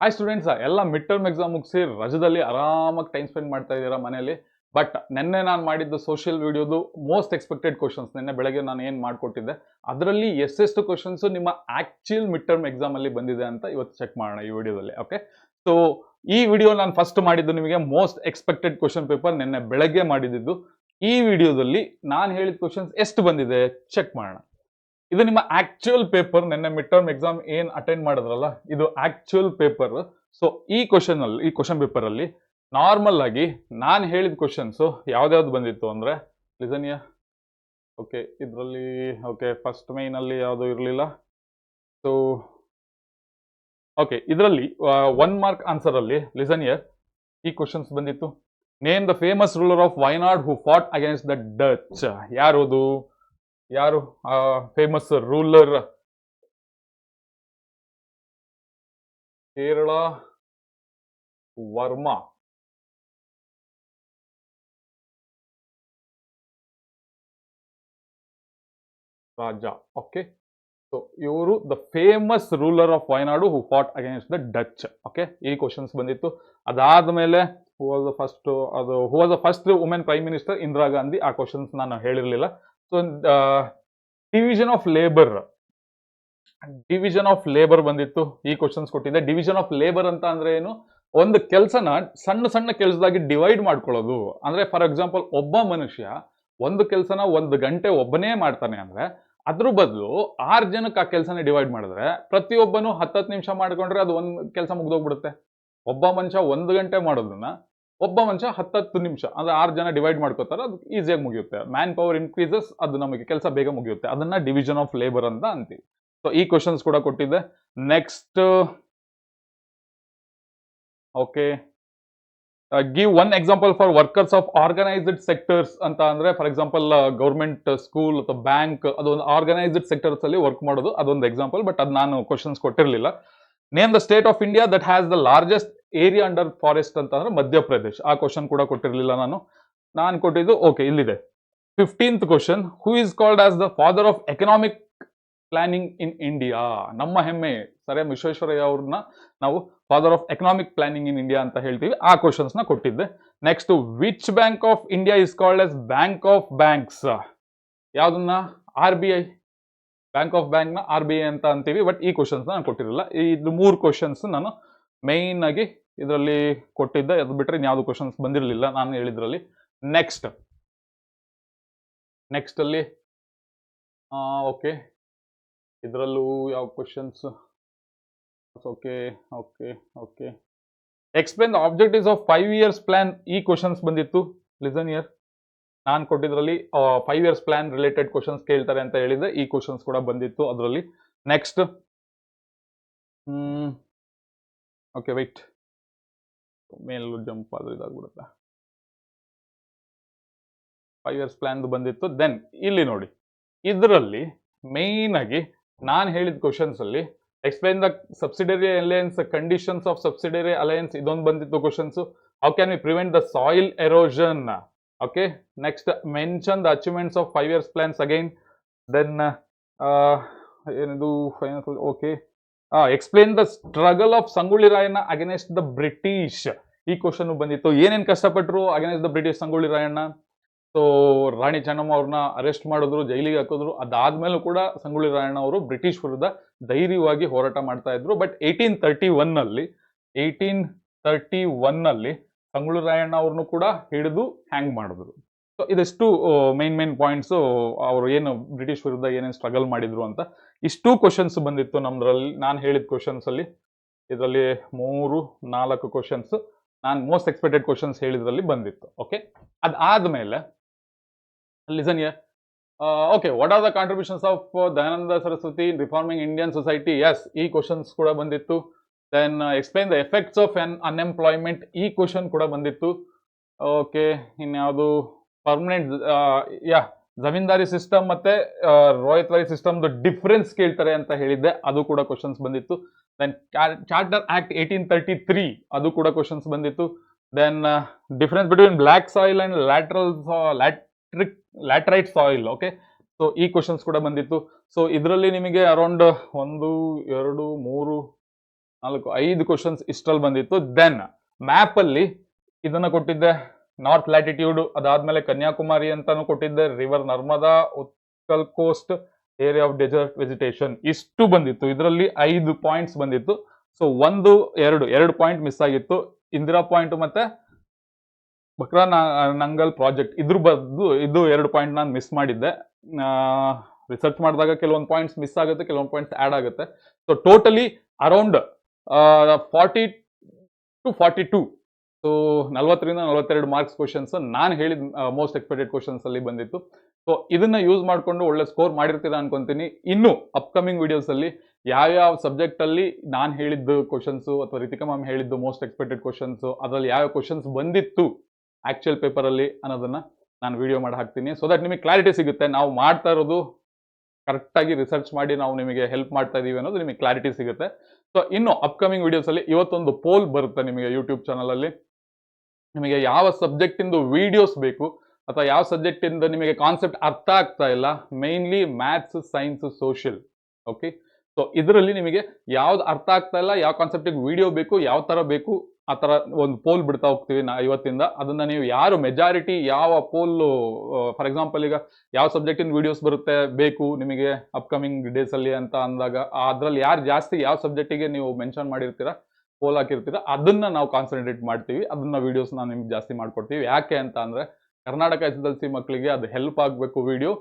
Hi students, ಎಲ್ಲ mid term exam ಮುಗಿಸಿ ರಜದಲ್ಲಿ ಆರಾಮಾಗಿ ಟೈಮ್ ಸ್ಪೆಂಡ್ ಮಾಡ್ತಾ ಇದ್ದೀರಾ ಮನೆಯಲ್ಲಿ. ಬಟ್ ನಿನ್ನೆ ನಾನು ಮಾಡಿದ್ದು ಸೋಷಿಯಲ್ ವಿಡಿಯೋದು ಮೋಸ್ಟ್ ಎಕ್ಸ್ಪೆಕ್ಟೆಡ್ ಕ್ವಶನ್ಸ್ ನಿನ್ನೆ ಬೆಳಗ್ಗೆ ನಾನು ಏನು ಮಾಡಿಕೊಟ್ಟಿದ್ದೆ ಅದರಲ್ಲಿ ಎಷ್ಟೆಷ್ಟು ಕ್ವಶನ್ಸ್ ನಿಮ್ಮ ಆಕ್ಚುಯಲ್ ಮಿಡ್ ಟರ್ಮ್ ಎಕ್ಸಾಮ್ ಅಲ್ಲಿ ಬಂದಿದೆ ಅಂತ ಇವತ್ತು ಚೆಕ್ ಮಾಡೋಣ ಈ ವಿಡಿಯೋದಲ್ಲಿ. ಓಕೆ, ಸೊ ಈ ವಿಡಿಯೋ ನಾನು ಫಸ್ಟ್ ಮಾಡಿದ್ದು ನಿಮಗೆ ಮೋಸ್ಟ್ ಎಕ್ಸ್ಪೆಕ್ಟೆಡ್ ಕ್ವಶನ್ ಪೇಪರ್ ನಿನ್ನೆ ಬೆಳಗ್ಗೆ ಮಾಡಿದ್ದು. ಈ ವಿಡಿಯೋದಲ್ಲಿ ನಾನು ಹೇಳಿದ ಕ್ವಶನ್ಸ್ ಎಷ್ಟು ಬಂದಿದೆ ಚೆಕ್ ಮಾಡೋಣ. ಇದು ನಿಮ್ಮ ಆಕ್ಚುಯಲ್ ಪೇಪರ್. ನಿನ್ನೆ ಮಿಡ್ ಟರ್ಮ್ ಎಕ್ಸಾಮ್ ಏನ್ ಅಟೆಂಡ್ ಮಾಡಿದ್ರಲ್ಲ, ಇದು ಆಕ್ಚುಯಲ್ ಪೇಪರ್. ಸೊ ಈ ಕ್ವಶನ್ ಪೇಪರ್ ಅಲ್ಲಿ ನಾರ್ಮಲ್ ಆಗಿ ನಾನು ಹೇಳಿದ ಕ್ವಶನ್ಸ್ ಯಾವ್ದಾವ್ದು ಬಂದಿತ್ತು ಅಂದ್ರೆ, ಲಿಸನಿಯ ಓಕೆ, ಇದರಲ್ಲಿ ಓಕೆ ಫಸ್ಟ್ ಮೈನ್ ಅಲ್ಲಿ ಯಾವುದು ಇರಲಿಲ್ಲ. ಸೊ ಓಕೆ, ಇದರಲ್ಲಿ 1 ಮಾರ್ಕ್ ಆನ್ಸರ್ ಅಲ್ಲಿ ಲಿಸನಿಯ ಈ ಕ್ವಶನ್ಸ್ ಬಂದಿತ್ತು. Name the famous ruler of Wayanad who Ghat against the Dutch. ಯಾರು ಫೇಮಸ್ ರೂಲರ್? ಕೇರಳ ವರ್ಮಾ. ರಾಜ. ಓಕೆ, ಸೊ ಇವರು the famous ruler of Wayanad who Ghat against the Dutch. Okay, ಈ ಕ್ವಶನ್ಸ್ ಬಂದಿತ್ತು. ಅದಾದ್ಮೇಲೆ who was the first women prime minister? Indira Gandhi. ಆ questions ನಾನು ಹೇಳಿರಲಿಲ್ಲ. So division of labour ಬಂದಿತ್ತು. ಈ questions ಕೊಟ್ಟಿದ್ದೆ. ಡಿವಿಷನ್ ಆಫ್ ಲೇಬರ್ ಅಂತ ಅಂದ್ರೆ ಏನು? ಒಂದು ಕೆಲಸನ ಸಣ್ಣ ಸಣ್ಣ ಕೆಲಸದಾಗಿ ಡಿವೈಡ್ ಮಾಡ್ಕೊಳ್ಳೋದು. ಅಂದ್ರೆ ಫಾರ್ ಎಕ್ಸಾಂಪಲ್, ಒಬ್ಬ ಮನುಷ್ಯ ಒಂದು ಕೆಲಸನ 1 ಗಂಟೆ ಒಬ್ಬನೇ ಮಾಡ್ತಾನೆ ಅಂದ್ರೆ ಅದ್ರ ಬದಲು 6 ಜನಕ್ಕೆ ಆ ಕೆಲಸನ ಡಿವೈಡ್ ಮಾಡಿದ್ರೆ ಪ್ರತಿಯೊಬ್ಬನು 10 ನಿಮಿಷ ಮಾಡ್ಕೊಂಡ್ರೆ ಅದು ಒಂದು ಕೆಲಸ ಮುಗ್ದೋಗ್ಬಿಡುತ್ತೆ. ಒಬ್ಬ ಮನುಷ್ಯ 1 ಗಂಟೆ ಮಾಡೋದನ್ನ ಒಬ್ಬ ಮನುಷ್ಯ 10 ನಿಮಿಷ ಅಂದ್ರೆ 6 ಜನ ಡಿವೈಡ್ ಮಾಡ್ಕೋತಾರೆ, ಅದು ಈಸಿಯಾಗಿ ಮುಗಿಯುತ್ತೆ. ಮ್ಯಾನ್ ಪವರ್ ಇನ್ಕ್ರೀಸಸ್, ಅದು ನಮಗೆ ಕೆಲಸ ಬೇಗ ಮುಗಿಯುತ್ತೆ. ಅದನ್ನ ಡಿವಿಷನ್ ಆಫ್ ಲೇಬರ್ ಅಂತ ಅಂತೀವಿ. ಸೊ ಈ ಕ್ವಶನ್ಸ್ ಕೂಡ ಕೊಟ್ಟಿದ್ದೆ. Next okay, give 1 example for workers of organised sectors ಅಂತ ಅಂದ್ರೆ, ಫಾರ್ ಎಕ್ಸಾಂಪಲ್ ಗೌರ್ಮೆಂಟ್ ಸ್ಕೂಲ್ ಅಥವಾ ಬ್ಯಾಂಕ್, ಅದೊಂದು ಆರ್ಗನೈಸ್ಡ್ ಸೆಕ್ಟರ್ಸ್ ಅಲ್ಲಿ ವರ್ಕ್ ಮಾಡೋದು, ಅದೊಂದು ಎಕ್ಸಾಂಪಲ್. ಬಟ್ ಅದು ನಾನು ಕ್ವಶನ್ಸ್ ಕೊಟ್ಟಿರಲಿಲ್ಲ. Name the state of India that has the largest area under forest ಅಂತ ಅಂದ್ರೆ ಮಧ್ಯಪ್ರದೇಶ್. ಆ ಕ್ವಶನ್ ಕೂಡ ಕೊಟ್ಟಿರಲಿಲ್ಲ ನಾನು ಕೊಟ್ಟಿದ್ದು. ಓಕೆ, ಇಲ್ಲಿದೆ 15th question. Who is called as the father of economic planning in India? ನಮ್ಮ ಹೆಮ್ಮೆ ಸರ್ ಎಂ ವಿಶ್ವೇಶ್ವರಯ್ಯ ಅವ್ರನ್ನ ನಾವು father of economic planning in India ಅಂತ ಹೇಳ್ತೀವಿ. ಆ ಕ್ವಶನ್ಸ್ ನ ಕೊಟ್ಟಿದ್ದೆ. Next, which bank of India is called as bank of banks? ಯಾವ್ದನ್ನ? RBI. ಬ್ಯಾಂಕ್ ಆಫ್ ಬ್ಯಾಂಕ್ ನ RBI ಅಂತ ಅಂತೀವಿ. ಬಟ್ ಈ ಕ್ವಶನ್ಸ್ ನಾನು ಕೊಟ್ಟಿರಲಿಲ್ಲ. ಇದು 3 ಕ್ವಶನ್ಸ್ ನಾನು ಮೈನ್ ಆಗಿ ಇದರಲ್ಲಿ ಕೊಟ್ಟಿದ್ದೆ. ಅದು ಬಿಟ್ರೆ ಯಾವ್ದು ಕ್ವಶನ್ಸ್ ಬಂದಿರಲಿಲ್ಲ ನಾನು ಹೇಳಿದ್ರಲ್ಲಿ. ನೆಕ್ಸ್ಟ್ ಅಲ್ಲಿ ಓಕೆ, ಇದರಲ್ಲೂ ಯಾವ questions? Okay, explain the objectives of 5 years plan. ಈ ಕ್ವಶನ್ಸ್ ಬಂದಿತ್ತು. ಲಿಸನ್ ಇಯರ್, ನಾನು ಕೊಟ್ಟಿದ್ರಲ್ಲಿ 5 years ಪ್ಲಾನ್ ರಿಲೇಟೆಡ್ ಕ್ವಶನ್ಸ್ ಕೇಳ್ತಾರೆ ಅಂತ ಹೇಳಿದ್ರೆ ಈ ಕ್ವಶನ್ಸ್ ಕೂಡ ಬಂದಿತ್ತು ಅದರಲ್ಲಿ. ನೆಕ್ಸ್ಟ್ ಓಕೆ, ವೆಯ್ಟ್, ಮೇಲೂ ಜಂಪ್ ಆದ್ರೂ ಇದಾಗ್ಬಿಡುತ್ತೆ. 5 years ಪ್ಲಾನ್ ಬಂದಿತ್ತು. ದೆನ್ ಇಲ್ಲಿ ನೋಡಿ, ಇದರಲ್ಲಿ ಮೇನ್ ಆಗಿ ನಾನು ಹೇಳಿದ ಕ್ವಶನ್ಸ್ ಅಲ್ಲಿ explain the subsidiary alliance, conditions of subsidiary alliance, ಇದೊಂದು ಬಂದಿತ್ತು questions. How can we prevent the soil erosion? Okay, next mention the achievements of 5 years plans again. Then ಏನಿದು final? Okay, explain the struggle of Sangolli Rayanna against the British. ಈ question ಬಂದಿತ್ತು. ಏನೇನ್ ಕಷ್ಟಪಟ್ಟರು against the British Sangolli Rayanna? So Rani Chennamma ಅವ್ರನ್ನ arrest ಮಾಡಿದ್ರು, ಜೈಲಿಗೆ ಹಾಕಿದ್ರು. ಅದಾದ್ಮೇಲೂ ಕೂಡ ಸಂಗೊಳ್ಳಿ ರಾಯಣ್ಣ ಅವರು ಬ್ರಿಟಿಷ್ ವಿರುದ್ಧ ಧೈರ್ಯವಾಗಿ ಹೋರಾಟ ಮಾಡ್ತಾ ಇದ್ರು. ಬಟ್ 1831 ನಲ್ಲಿ ಸಂಗೊಳ್ಳಿ ರಾಯಣ್ಣ ಅವ್ರನ್ನು ಕೂಡ ಹಿಡಿದು ಹ್ಯಾಂಗ್ ಮಾಡಿದ್ರು. ಸೊ ಇದೆಷ್ಟು ಮೇನ್ ಪಾಯಿಂಟ್ಸ್, ಅವರು ಏನು ಬ್ರಿಟಿಷ್ ವಿರುದ್ಧ ಏನೇನು ಸ್ಟ್ರಗಲ್ ಮಾಡಿದ್ರು ಅಂತ. ಇಷ್ಟು ಕ್ವಶನ್ಸ್ ಬಂದಿತ್ತು ನಮ್ದ್ರಲ್ಲಿ. ನಾನು ಹೇಳಿದ ಕ್ವಶನ್ಸ್ ಅಲ್ಲಿ ಇದರಲ್ಲಿ 3-4 ಕ್ವಶನ್ಸ್ ನಾನು ಮೋಸ್ಟ್ ಎಕ್ಸ್ಪೆಕ್ಟೆಡ್ ಕ್ವಶನ್ಸ್ ಹೇಳಿದ್ರಲ್ಲಿ ಬಂದಿತ್ತು. ಓಕೆ, ಅದಾದ್ಮೇಲೆ listen here. Okay, what are the contributions of Dayananda Saraswati in reforming Indian society? Yes, ಈ ಕ್ವಶನ್ಸ್ ಕೂಡ ಬಂದಿತ್ತು. Then explain the effects of unemployment. ಈ ಕ್ವಶನ್ ಕೂಡ ಬಂದಿತ್ತು. ಓಕೆ, ಇನ್ಯಾವುದು? ಪರ್ಮನೆಂಟ್ ಜಮೀನ್ದಾರಿ ಸಿಸ್ಟಮ್ ಮತ್ತೆ ರೋಯತ್ವಾರಿ ಸಿಸ್ಟಮ್ ಡಿಫ್ರೆನ್ಸ್ ಕೇಳ್ತಾರೆ ಅಂತ ಹೇಳಿದ್ದೆ, ಅದು ಕೂಡ ಕ್ವಶನ್ಸ್ ಬಂದಿತ್ತು. ದೆನ್ ಚಾರ್ಟರ್ ಆಕ್ಟ್ 1833, ಅದು ಕೂಡ ಕ್ವಶನ್ಸ್ ಬಂದಿತ್ತು. Then difference between black soil and laterite soil. Okay, so ಈ ಕ್ವಶನ್ಸ್ ಕೂಡ ಬಂದಿತ್ತು. ಸೊ ಇದರಲ್ಲಿ ನಿಮಗೆ ಅರೌಂಡ್ 1, 2, 3, 5 ಕ್ವಶನ್ಸ್ ಇಷ್ಟರಲ್ಲಿ ಬಂದಿತ್ತು. ದೆನ್ ಮ್ಯಾಪ್ ಅಲ್ಲಿ ಇದನ್ನ ಕೊಟ್ಟಿದ್ದೆ, ನಾರ್ತ್ ಲ್ಯಾಟಿಟ್ಯೂಡ್, ಅದಾದ್ಮೇಲೆ ಕನ್ಯಾಕುಮಾರಿ ಅಂತಾನು ಕೊಟ್ಟಿದ್ದೆ, river Narmada, Utkal coast, area of desert vegetation, ಇಷ್ಟು ಬಂದಿತ್ತು. ಇದರಲ್ಲಿ 5 ಪಾಯಿಂಟ್ಸ್ ಬಂದಿತ್ತು. ಸೊ 2 ಪಾಯಿಂಟ್ ಮಿಸ್ ಆಗಿತ್ತು. ಇಂದಿರಾ ಪಾಯಿಂಟ್ ಮತ್ತೆ ಬಕ್ರಾ ನಂಗಲ್ ಪ್ರಾಜೆಕ್ಟ್ ಇದು 2 ಪಾಯಿಂಟ್ ನಾನು ಮಿಸ್ ಮಾಡಿದ್ದೆ. ರಿಸರ್ಚ್ ಮಾಡಿದಾಗ ಕೆಲವೊಂದು ಪಾಯಿಂಟ್ಸ್ ಮಿಸ್ ಆಗುತ್ತೆ, ಕೆಲವೊಂದು ಪಾಯಿಂಟ್ಸ್ ಆಡ್ ಆಗುತ್ತೆ. So totally around 40 to 42, so 40ರಿಂದ 42 ಮಾರ್ಕ್ಸ್ ಕ್ವಶನ್ಸ್ ನಾನು ಹೇಳಿದ ಮೋಸ್ಟ್ ಎಕ್ಸ್ಪೆಕ್ಟೆಡ್ ಕ್ವಶನ್ಸ್ ಅಲ್ಲಿ ಬಂದಿತ್ತು. ಸೊ ಇದನ್ನ ಯೂಸ್ ಮಾಡಿಕೊಂಡು ಒಳ್ಳೆ ಸ್ಕೋರ್ ಮಾಡಿರ್ತೀರಾ ಅನ್ಕೊಂತೀನಿ. ಇನ್ನು ಅಪ್ಕಮಿಂಗ್ ವಿಡಿಯೋಸ್ ಅಲ್ಲಿ ಯಾವ್ಯಾವ ಸಬ್ಜೆಕ್ಟ್ ಅಲ್ಲಿ ನಾನು ಹೇಳಿದ್ದು ಕ್ವಶನ್ಸ್ ಅಥವಾ ರಿತಿಕಾ ಮ್ಯಾಮ್ ಹೇಳಿದ್ದು ಮೋಸ್ಟ್ ಎಕ್ಸ್ಪೆಕ್ಟೆಡ್ ಕ್ವಶನ್ಸ್, ಅದ್ರಲ್ಲಿ ಯಾವ ಕ್ವಶನ್ಸ್ ಬಂದಿತ್ತು ಆಕ್ಚುಯಲ್ ಪೇಪರ್ ಅಲ್ಲಿ ಅನ್ನೋದನ್ನ ನಾನು ವಿಡಿಯೋ ಮಾಡಿ ಹಾಕ್ತೀನಿ. ಸೊ ದಟ್ ನಿಮಗೆ ಕ್ಲಾರಿಟಿ ಸಿಗುತ್ತೆ, ನಾವು ಮಾಡ್ತಾ ಇರೋದು ಕರೆಕ್ಟ್ ಆಗಿ ರಿಸರ್ಚ್ ಮಾಡಿ ನಾವು ನಿಮಗೆ ಹೆಲ್ಪ್ ಮಾಡ್ತಾ ಇದೀವಿ ಅನ್ನೋದು ನಿಮಗೆ ಕ್ಲಾರಿಟಿ ಸಿಗುತ್ತೆ. ಸೊ ಇನ್ನು ಅಪ್ಕಮಿಂಗ್ ವಿಡಿಯೋಸ್ ಅಲ್ಲಿ ಇವತ್ತೊಂದು ಪೋಲ್ ಬರುತ್ತೆ ನಿಮಗೆ ಯೂಟ್ಯೂಬ್ ಚಾನಲ್ ಅಲ್ಲಿ. ನಿಮಗೆ ಯಾವ ಸಬ್ಜೆಕ್ಟ್ ಇಂದು ವಿಡಿಯೋಸ್ ಬೇಕು ಅಥವಾ ಯಾವ ಸಬ್ಜೆಕ್ಟ್ ಇಂದ ನಿಮಗೆ ಕಾನ್ಸೆಪ್ಟ್ ಅರ್ಥ ಆಗ್ತಾ ಇಲ್ಲ, mainly maths, science, social. Okay, so ಇದರಲ್ಲಿ ನಿಮಗೆ ಯಾವ್ದು ಅರ್ಥ ಆಗ್ತಾ ಇಲ್ಲ, ಯಾವ ಕಾನ್ಸೆಪ್ಟಿಗೆ ವಿಡಿಯೋ ಬೇಕು, ಯಾವ ತರ ಬೇಕು, ಆ ತರ ಒಂದು ಪೋಲ್ ಬಿಡ್ತಾ ಹೋಗ್ತೀವಿ ಇವತ್ತಿಂದ. ಅದನ್ನ ನೀವು ಯಾರು ಮೆಜಾರಿಟಿ ಯಾವ ಪೋಲ್, ಫಾರ್ ಎಕ್ಸಾಂಪಲ್ ಈಗ ಯಾವ ಸಬ್ಜೆಕ್ಟ್ ಇನ್ ವಿಡಿಯೋಸ್ ಬರುತ್ತೆ ಬೇಕು ನಿಮಗೆ ಅಪ್ಕಮಿಂಗ್ ಡೇಸ್ ಅಲ್ಲಿ ಅಂತ ಅಂದಾಗ, ಅದ್ರಲ್ಲಿ ಯಾರು ಜಾಸ್ತಿ ಯಾವ ಸಬ್ಜೆಕ್ಟಿಗೆ ನೀವು ಮೆನ್ಷನ್ ಮಾಡಿರ್ತೀರಾ, ಪೋಲ್ ಹಾಕಿರ್ತೀರಾ, ಅದನ್ನ ನಾವು ಕಾನ್ಸಂಟ್ರೇಟ್ ಮಾಡ್ತೀವಿ, ಅದನ್ನ ವಿಡಿಯೋಸ್ ನಾವು ನಿಮ್ಗೆ ಜಾಸ್ತಿ ಮಾಡ್ಕೊಡ್ತೀವಿ. ಯಾಕೆ ಅಂತ ಅಂದ್ರೆ ಕರ್ನಾಟಕ SSLC ಮಕ್ಕಳಿಗೆ ಅದು ಹೆಲ್ಪ್ ಆಗಬೇಕು ವಿಡಿಯೋ,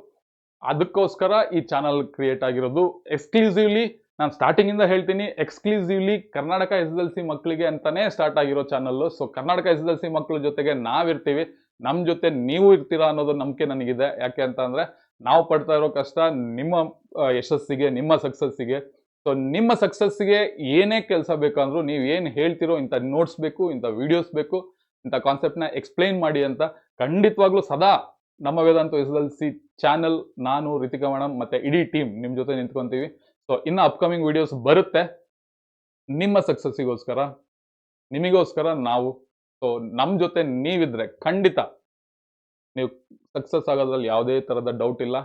ಅದಕ್ಕೋಸ್ಕರ ಈ ಚಾನಲ್ ಕ್ರಿಯೇಟ್ ಆಗಿರೋದು. ಎಕ್ಸ್ಕ್ಲೂಸಿವ್ಲಿ ನಾನು ಸ್ಟಾರ್ಟಿಂಗ್ ಇಂದ ಹೇಳ್ತೀನಿ, ಎಕ್ಸ್ಕ್ಲೂಸಿವ್ಲಿ ಕರ್ನಾಟಕ SSLC ಮಕ್ಕಳಿಗೆ ಅಂತಾನೆ ಸ್ಟಾರ್ಟ್ ಆಗಿರೋ ಚಾನಲ್. ಸೊ ಕರ್ನಾಟಕ SSLC ಮಕ್ಕಳ ಜೊತೆಗೆ ನಾವಿರ್ತೀವಿ, ನಮ್ ಜೊತೆ ನೀವು ಇರ್ತೀರಾ ಅನ್ನೋದು ನಂಬಿಕೆ ನನಗಿದೆ. ಯಾಕೆ ಅಂತ ಅಂದ್ರೆ ನಾವು ಪಡ್ತಾ ಇರೋ ಕಷ್ಟ ನಿಮ್ಮ ಯಶಸ್ಸಿಗೆ, ನಿಮ್ಮ ಸಕ್ಸಸ್ಸಿಗೆ. ಸೊ ನಿಮ್ಮ ಸಕ್ಸಸ್ಸಿಗೆ ಏನೇ ಕೆಲಸ ಬೇಕಂದ್ರೂ ನೀವು ಏನು ಹೇಳ್ತಿರೋ, ಇಂಥ ನೋಟ್ಸ್ ಬೇಕು, ಇಂಥ ವಿಡಿಯೋಸ್ ಬೇಕು, ಇಂಥ ಕಾನ್ಸೆಪ್ಟ್ನ ಎಕ್ಸ್ಪ್ಲೈನ್ ಮಾಡಿ ಅಂತ ಖಂಡಿತವಾಗ್ಲೂ ಸದಾ ನಮ್ಮ ವೇದಾಂತ SSLC ಚಾನಲ್, ನಾನು, ರಿತಿಕಾ ಮೇಡಮ್ ಮತ್ತೆ ಇಡೀ ಟೀಮ್ ನಿಮ್ಮ ಜೊತೆ ನಿಂತ್ಕೊಂತೀವಿ. ಸೊ ಇನ್ನು ಅಪ್ಕಮಿಂಗ್ ವಿಡಿಯೋಸ್ ಬರುತ್ತೆ ನಿಮ್ಮ ಸಕ್ಸಸ್ಸಿಗೋಸ್ಕರ, ನಿಮಗೋಸ್ಕರ ನಾವು. ಸೊ ನಮ್ಮ ಜೊತೆ ನೀವಿದ್ರೆ ಖಂಡಿತ ನೀವು ಸಕ್ಸಸ್ ಆಗೋದ್ರಲ್ಲಿ ಯಾವುದೇ ತರದ ಡೌಟ್ ಇಲ್ಲ.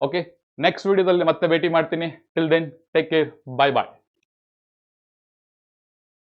ಓಕೆ, ನೆಕ್ಸ್ಟ್ ವಿಡಿಯೋದಲ್ಲಿ ಮತ್ತೆ ಭೇಟಿ ಮಾಡ್ತೀನಿ. ಟಿಲ್ ದೆನ್ ಟೇಕ್ ಕೇರ್, ಬಾಯ್ ಬಾಯ್.